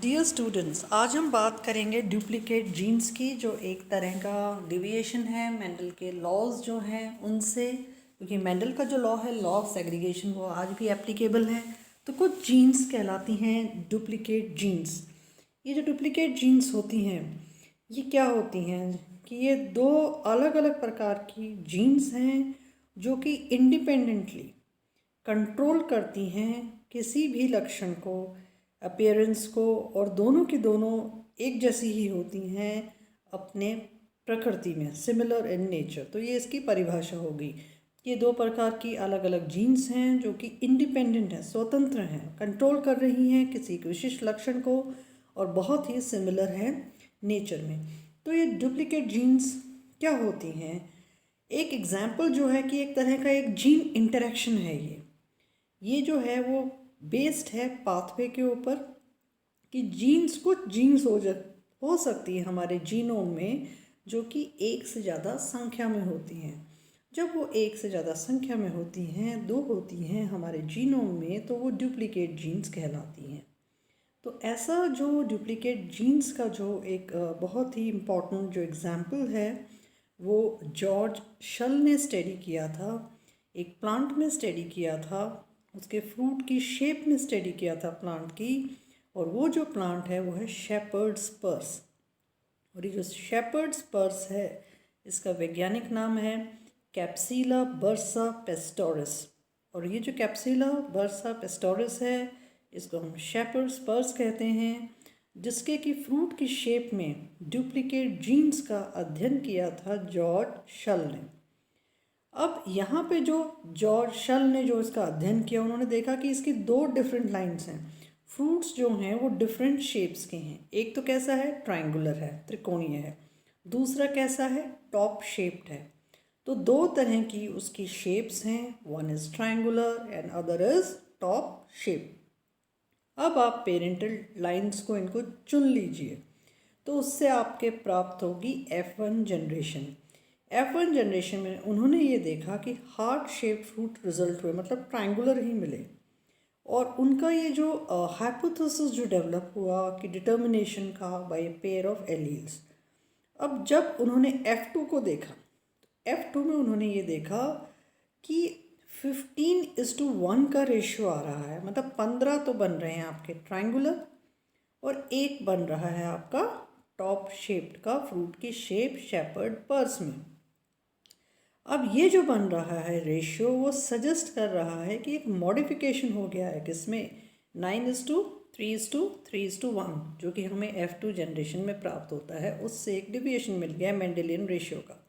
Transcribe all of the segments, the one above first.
Dear students, आज हम बात करेंगे डुप्लीकेट जीन्स की, जो एक तरह का डिविएशन है मेंडल के लॉज जो हैं उनसे। क्योंकि मेंडल का जो लॉ है, लॉ ऑफ सेग्रीगेशन, वो आज भी एप्लीकेबल है। तो कुछ जीन्स कहलाती हैं डुप्लीकेट जीन्स। ये जो डुप्लीकेट जीन्स होती हैं, ये क्या होती हैं कि ये दो अलग अलग प्रकार की जीन्स हैं जो कि इंडिपेंडेंटली कंट्रोल करती हैं किसी भी लक्षण को, अपीयरेंस को, और दोनों की दोनों एक जैसी ही होती हैं अपने प्रकृति में, सिमिलर इन नेचर। तो ये इसकी परिभाषा होगी। ये दो प्रकार की अलग अलग जीन्स हैं जो कि इंडिपेंडेंट हैं, स्वतंत्र हैं, कंट्रोल कर रही हैं किसी एक विशिष्ट लक्षण को और बहुत ही सिमिलर हैं नेचर में। तो ये डुप्लीकेट जीन्स क्या होती हैं? एक एग्जाम्पल जो है कि एक तरह का एक जीन इंटरेक्शन है। ये जो है वो बेस्ड है पाथवे के ऊपर कि जीन्स, कुछ जीन्स हो सकती है हमारे जीनोम में जो कि एक से ज़्यादा संख्या में होती हैं। जब वो एक से ज़्यादा संख्या में होती हैं, दो होती हैं हमारे जीनोम में, तो वो डुप्लीकेट जीन्स कहलाती हैं। तो ऐसा जो डुप्लीकेट जीन्स का जो एक बहुत ही इम्पॉर्टेंट जो एग्ज़ाम्पल है, वो जॉर्ज शल ने स्टडी किया था। एक प्लांट में स्टडी किया था, उसके फ्रूट की शेप में स्टडी किया था प्लांट की। और वो जो प्लांट है वो है शेपर्ड्स पर्स। और ये जो शेपर्ड्स पर्स है, इसका वैज्ञानिक नाम है कैप्सिला बर्सा पेस्टोरिस। और ये जो कैप्सिला बर्सा पेस्टोरिस है, इसको हम शेपर्ड्स पर्स कहते हैं, जिसके कि फ्रूट की शेप में डुप्लीकेट जीन्स का अध्ययन किया था जॉर्ज शल ने। अब यहाँ पे जो जॉर्ज शल ने जो इसका अध्ययन किया, उन्होंने देखा कि इसकी दो डिफरेंट लाइन्स हैं। फ्रूट्स जो हैं वो डिफरेंट शेप्स के हैं। एक तो कैसा है, ट्रायंगुलर है, त्रिकोणीय है। दूसरा कैसा है, टॉप शेप्ड है। तो दो तरह की उसकी शेप्स हैं, one is triangular and other is top shape. अब आप पेरेंटल लाइन्स को इनको चुन लीजिए, तो उससे आपके प्राप्त होगी F1 जनरेशन। F1 जनरेशन में उन्होंने ये देखा कि हार्ट शेप फ्रूट रिजल्ट हुए, मतलब ट्रायंगुलर ही मिले। और उनका ये जो हाइपोथेसिस जो डेवलप हुआ कि डिटर्मिनेशन का बाय पेयर ऑफ एलील्स। अब जब उन्होंने F2 को देखा, F2 में उन्होंने ये देखा कि 15:1 का रेशियो आ रहा है, मतलब 15 तो बन रहे हैं आपके ट्रायंगुलर और 1 बन रहा है आपका टॉप शेप्ड का फ्रूट की शेप शेपर्ड पर्स में। अब ये जो बन रहा है रेशियो, वो सजेस्ट कर रहा है कि एक मॉडिफिकेशन हो गया है, किसमें, 9:3:3:1, जो कि हमें F2 जनरेशन में प्राप्त होता है, उससे एक डिविएशन मिल गया है मेंडेलियन रेशियो का।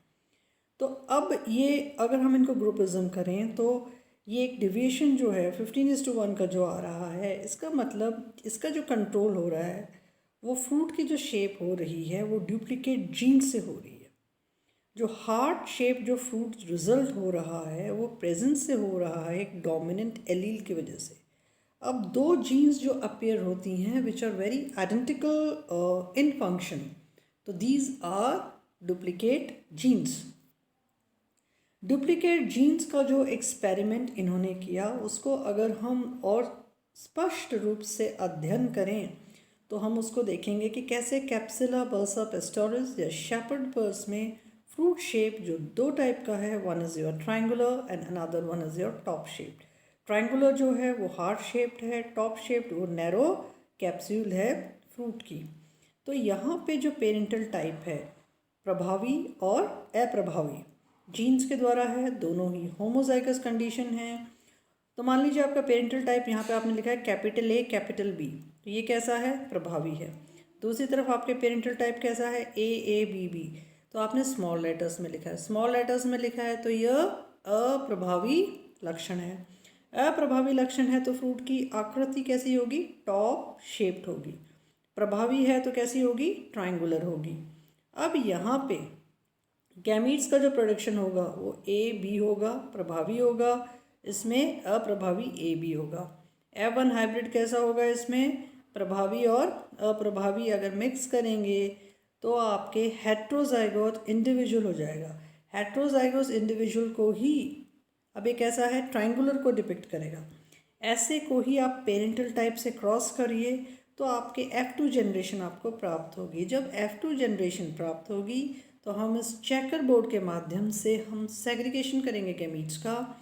तो अब ये अगर हम इनको ग्रुपिज्म करें, तो ये एक डिविएशन जो है 15:1 का जो आ रहा है, इसका मतलब इसका जो कंट्रोल हो रहा है, वो फ्रूट की जो शेप हो रही है वो डुप्लीकेट जीन से हो रही है। जो हार्ट शेप जो फ्रूट रिजल्ट हो रहा है, वो प्रेजेंस से हो रहा है एक डोमिनेंट एलील की वजह से। अब दो जीन्स जो अपीयर होती हैं which are very identical in function, तो these are duplicate genes. Duplicate genes का जो एक्सपेरिमेंट इन्होंने किया, उसको अगर हम और स्पष्ट रूप से अध्ययन करें, तो हम उसको देखेंगे कि कैसे कैप्सिला बर्सा पेस्टोरिस या शेपर्ड पर्स में फ्रूट शेप जो दो टाइप का है, one is your triangular and another one is your top shaped. Triangular जो है वो हार्ट शेप्ड है, टॉप शेप्ड वो नैरो कैप्सूल है फ्रूट की। तो यहाँ पे जो पेरेंटल टाइप है, प्रभावी और अप्रभावी जीन्स के द्वारा है, दोनों ही होमोजाइगस कंडीशन है। तो मान लीजिए आपका पेरेंटल टाइप यहाँ पे आपने लिखा है कैपिटल A कैपिटल B, तो ये कैसा है, प्रभावी है। दूसरी तरफ आपके पेरेंटल टाइप कैसा है, AABB, तो आपने स्मॉल लेटर्स में लिखा है। स्मॉल लेटर्स में लिखा है तो यह अप्रभावी लक्षण है। अप्रभावी लक्षण है तो फ्रूट की आकृति कैसी होगी, टॉप शेप्ड होगी। प्रभावी है तो कैसी होगी, ट्रायंगुलर होगी। अब यहाँ पे गैमीट्स का जो प्रोडक्शन होगा वो AB होगा, प्रभावी होगा, इसमें अप्रभावी AB होगा। F1 हाइब्रिड कैसा होगा, इसमें प्रभावी और अप्रभावी अगर मिक्स करेंगे तो आपके हेट्रोजाइगोट इंडिविजुअल हो जाएगा। हेट्रोजाइगोस इंडिविजुअल को ही, अब एक ऐसा है ट्रायंगुलर को डिपिक्ट करेगा, ऐसे को ही आप पेरेंटल टाइप से क्रॉस करिए तो आपके F2 जनरेशन आपको प्राप्त होगी। जब F2 जनरेशन प्राप्त होगी तो हम इस चेकर बोर्ड के माध्यम से हम सेग्रीगेशन करेंगे गैमीट्स का।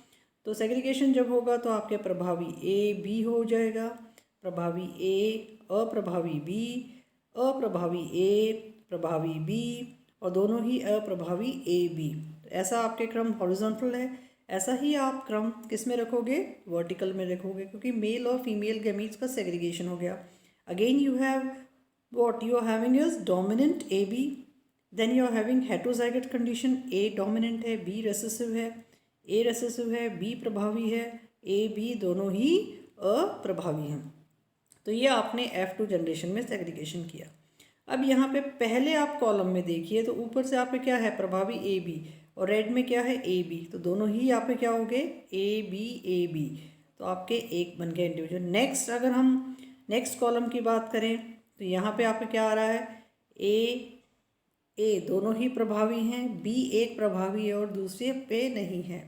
तो सेग्रीगेशन जब होगा तो आपके प्रभावी A B हो जाएगा, प्रभावी A अप्रभावी B, अप्रभावी A प्रभावी B और दोनों ही अप्रभावी A B। ऐसा आपके क्रम हॉरिजॉन्टल है। ऐसा ही आप क्रम किस में रखोगे, वर्टिकल में रखोगे, क्योंकि मेल और फीमेल गैमीट्स का सेग्रीगेशन हो गया। Again you have what you are having is dominant AB, then you are having heterozygous condition, A dominant है, B recessive है, A recessive है, B प्रभावी है, A B दोनों ही अप्रभावी हैं। तो ये आपने F2 जनरेशन में सेग्रीगेशन किया। अब यहाँ पे पहले आप कॉलम में देखिए तो ऊपर से आप पे क्या है, प्रभावी ए बी, और रेड में क्या है, ए बी, तो दोनों ही यहाँ पे क्या हो गए, ए बी, तो आपके एक बन गए इंडिविजुअल। नेक्स्ट अगर हम नेक्स्ट कॉलम की बात करें तो यहाँ पे आपका क्या आ रहा है, ए दोनों ही प्रभावी हैं, बी एक प्रभावी है और दूसरे पे नहीं है।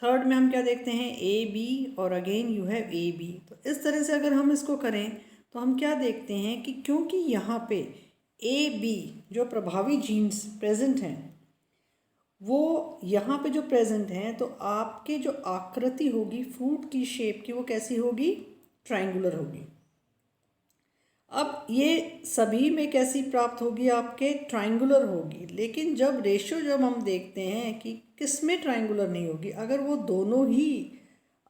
थर्ड में हम क्या देखते हैं, ए बी और again you have A B. तो इस तरह से अगर हम इसको करें तो हम क्या देखते हैं कि क्योंकि यहाँ पे ए बी जो प्रभावी जीन्स प्रेजेंट हैं वो यहाँ पे जो प्रेजेंट हैं, तो आपके जो आकृति होगी फ्रूट की शेप की वो कैसी होगी, ट्रायंगुलर होगी। अब ये सभी में कैसी प्राप्त होगी, आपके ट्रायंगुलर होगी। लेकिन जब हम देखते हैं कि किस में ट्रायंगुलर नहीं होगी, अगर वो दोनों ही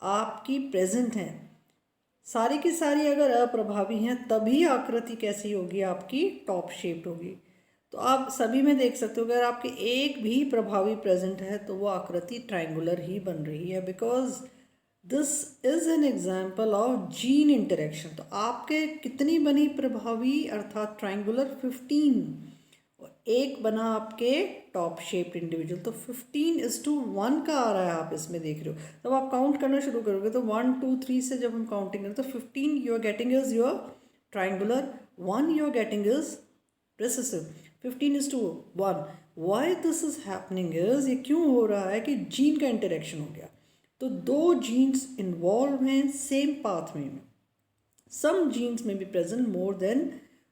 आपकी प्रेजेंट हैं, सारी की सारी अगर अप्रभावी हैं, तभी आकृति कैसी होगी, आपकी टॉप शेप्ड होगी। तो आप सभी में देख सकते हो अगर आपके एक भी प्रभावी प्रेजेंट है तो वो आकृति ट्रायंगुलर ही बन रही है, because this is an example of gene interaction. तो आपके कितनी बनी प्रभावी अर्थात ट्रायंगुलर, 15, और एक बना आपके टॉप शेप्ड इंडिविजुअल। तो 15:1 का आ रहा है, आप इसमें देख रहे हो। तब आप काउंट करना शुरू करोगे तो 1 2 3 से जब हम काउंटिंग करें तो 15 you are getting is your triangular, 1 you are getting is recessive, 15:1। Why this is happening is, ये क्यों हो रहा है कि जीन का इंटरेक्शन हो गया। तो दो जीन्स इन्वॉल्व हैं सेम पाथवे में। सम जीन्स में be present more than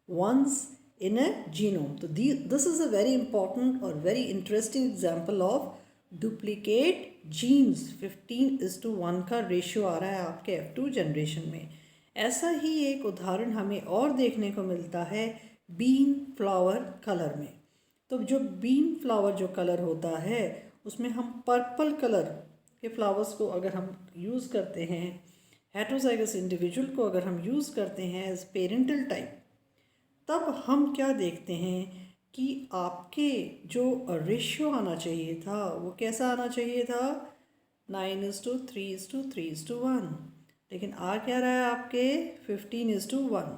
once in a genome. So this is a very important or very interesting example of duplicate genes। 15:1 का रेशियो आ रहा है आपके F2 जनरेशन में। ऐसा ही एक उदाहरण हमें और देखने को मिलता है बीन फ्लावर कलर में। तो जो बीन फ्लावर जो कलर होता है उसमें हम पर्पल कलर के फ्लावर्स को अगर हम यूज़ करते हैं, हेटेरोजाइगस इंडिविजुअल को अगर हम यूज़ करते हैं एज पेरेंटल टाइप, तब हम क्या देखते हैं कि आपके जो रेशियो आना चाहिए था वो कैसा आना चाहिए था, 9:3:3:1, लेकिन आ क्या रहा है आपके 15:1।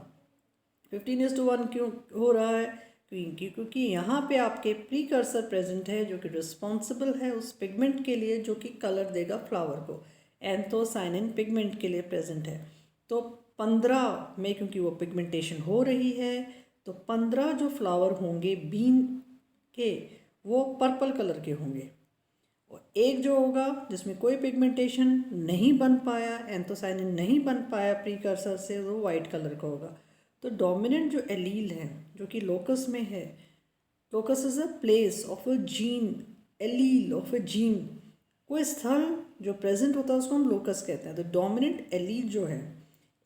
15:1 क्यों हो रहा है, क्योंकि यहाँ पे आपके प्रीकर्सर प्रेजेंट है जो कि रिस्पॉन्सिबल है उस पिगमेंट के लिए जो कि कलर देगा फ्लावर को, एंथोसायनिन पिगमेंट के लिए प्रेजेंट है। तो 15 में क्योंकि वो पिगमेंटेशन हो रही है तो 15 जो फ्लावर होंगे बीन के वो पर्पल कलर के होंगे, और एक जो होगा जिसमें कोई पिगमेंटेशन नहीं बन पाया, एंथोसायनिन नहीं बन पाया प्रीकर्सर से, वो वाइट कलर का होगा। तो डोमिनेंट जो एलील है जो कि लोकस में है, locus is a place of a gene, allele of a gene, कोई स्थल जो प्रेजेंट होता है उसको हम लोकस कहते हैं। तो डोमिनेंट एलील जो है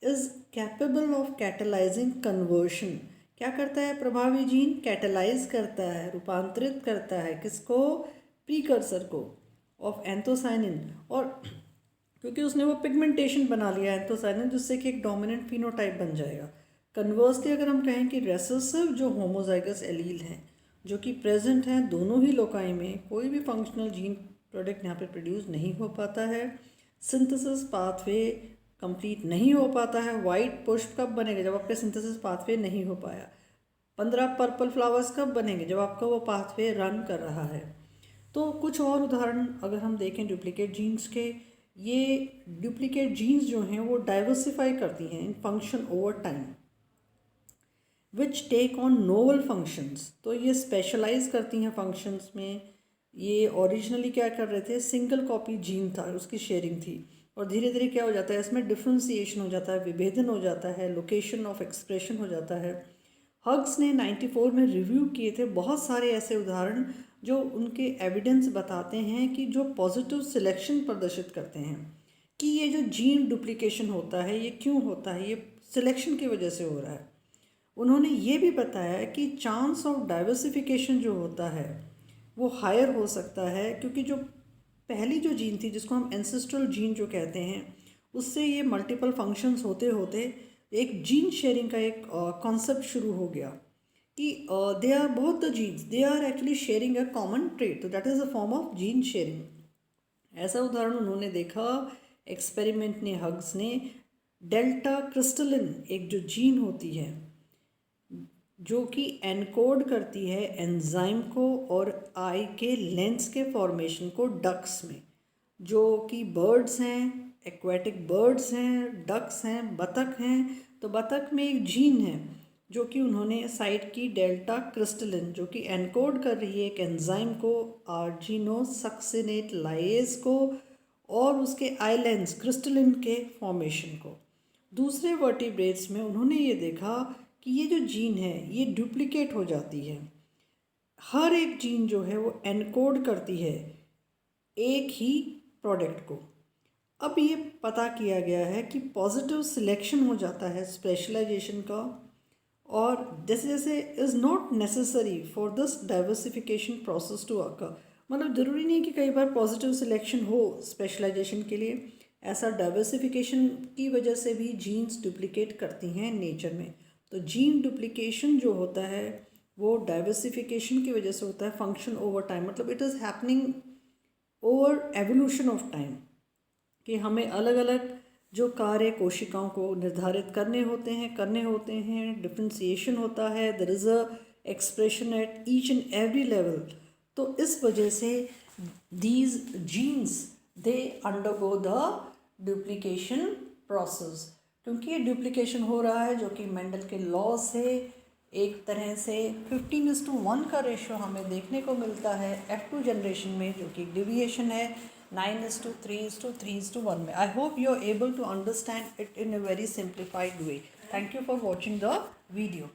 is capable of catalysing conversion. क्या करता है प्रभावी जीन, कैटेलाइज करता है, रूपांतरित करता है किसको, प्रीकर्सर को, ऑफ एंथोसायनिन। और क्योंकि उसने वो पिगमेंटेशन बना लिया एंथोसायनिन जिससे कि एक डोमिनेंट फिनोटाइप बन जाएगा। कन्वर्सली अगर हम कहें कि रेसेसिव जो होमोजाइगस एलील हैं जो कि प्रेजेंट हैं दोनों ही लोकाई में, कोई भी फंक्शनल जीन प्रोडक्ट यहाँ पे प्रोड्यूस नहीं हो पाता है, सिंथेसिस पाथवे कंप्लीट नहीं हो पाता है। वाइट पुष्प कब बनेगा, जब आपका सिंथेसिस पाथवे नहीं हो पाया। 15 पर्पल फ्लावर्स कब बनेंगे, जब आपका वो पाथवे रन कर रहा है। तो कुछ और उदाहरण अगर हम देखें डुप्लीकेट जीन्स के, ये डुप्लीकेट जीन्स जो हैं वो डाइवर्सिफाई करती हैं in function over time which take on novel functions. तो ये स्पेशलाइज करती हैं फंक्शंस में। ये ओरिजिनली क्या कर रहे थे, सिंगल कॉपी जीन था, उसकी शेयरिंग थी, और धीरे धीरे क्या हो जाता है, इसमें डिफ्रेंसिएशन हो जाता है, विभेदन हो जाता है, लोकेशन ऑफ एक्सप्रेशन हो जाता है। हग्स ने 94 में रिव्यू किए थे बहुत सारे ऐसे उदाहरण जो उनके एविडेंस बताते हैं कि जो पॉजिटिव सिलेक्शन प्रदर्शित करते हैं कि ये जो जीन डुप्लीकेशन होता है ये क्यों होता है, ये सिलेक्शन की वजह से हो रहा है। उन्होंने ये भी बताया कि चांस ऑफ डाइवर्सिफिकेशन जो होता है वो हायर हो सकता है, क्योंकि जो पहली जो जीन थी जिसको हम एंसेस्ट्रल जीन जो कहते हैं, उससे ये मल्टीपल फंक्शंस होते होते एक जीन शेयरिंग का एक कॉन्सेप्ट शुरू हो गया कि they are both the genes they are actually sharing a common trait, तो that is a form of gene sharing. ऐसा उदाहरण उन्होंने देखा एक्सपेरिमेंट ने, हग्स ने, डेल्टा क्रिस्टलिन एक जो जीन होती है जो कि एनकोड करती है एंजाइम को और आई के लेंस के फॉर्मेशन को डक्स में, जो कि बर्ड्स हैं, एक्वेटिक बर्ड्स हैं, डक्स हैं, बतख हैं। तो बतख में एक जीन है जो कि उन्होंने साइट की डेल्टा क्रिस्टलिन, जो कि एनकोड कर रही है एक एंजाइम को, आर्जिनोसक्सिनेट लाइएज को, और उसके आइलैंड्स क्रिस्टलिन के फॉर्मेशन को। दूसरे वर्टिब्रेट्स में उन्होंने ये देखा कि ये जो जीन है ये डुप्लीकेट हो जाती है। हर एक जीन जो है वो एनकोड करती है एक ही प्रोडक्ट को। अब ये पता किया गया है कि पॉजिटिव सिलेक्शन हो जाता है स्पेशलाइजेशन का, और जैसे जैसे is not necessary for this diversification process to occur. मतलब ज़रूरी नहीं कि कई बार पॉजिटिव सिलेक्शन हो स्पेशलाइजेशन के लिए, ऐसा डाइवर्सिफिकेशन की वजह से भी जीन्स डुप्लीकेट करती हैं नेचर में। तो जीन डुप्लीकेशन जो होता है वो डाइवर्सिफिकेशन की वजह से होता है, फंक्शन ओवर टाइम, मतलब it is happening over evolution of time, कि हमें अलग अलग जो कार्य कोशिकाओं को निर्धारित करने होते हैं, डिफ्रेंसिएशन होता है, there is a expression at each and every level. तो इस वजह से these genes they undergo the duplication process, क्योंकि ये डुप्लीकेशन हो रहा है जो कि मेंडल के लॉ से एक तरह से 15:1 का रेशो हमें देखने को मिलता है F2 जनरेशन में, जो कि डिविएशन है 9:3:3:1 में। I hope you are able to understand it in a very simplified way. Thank you for watching the video.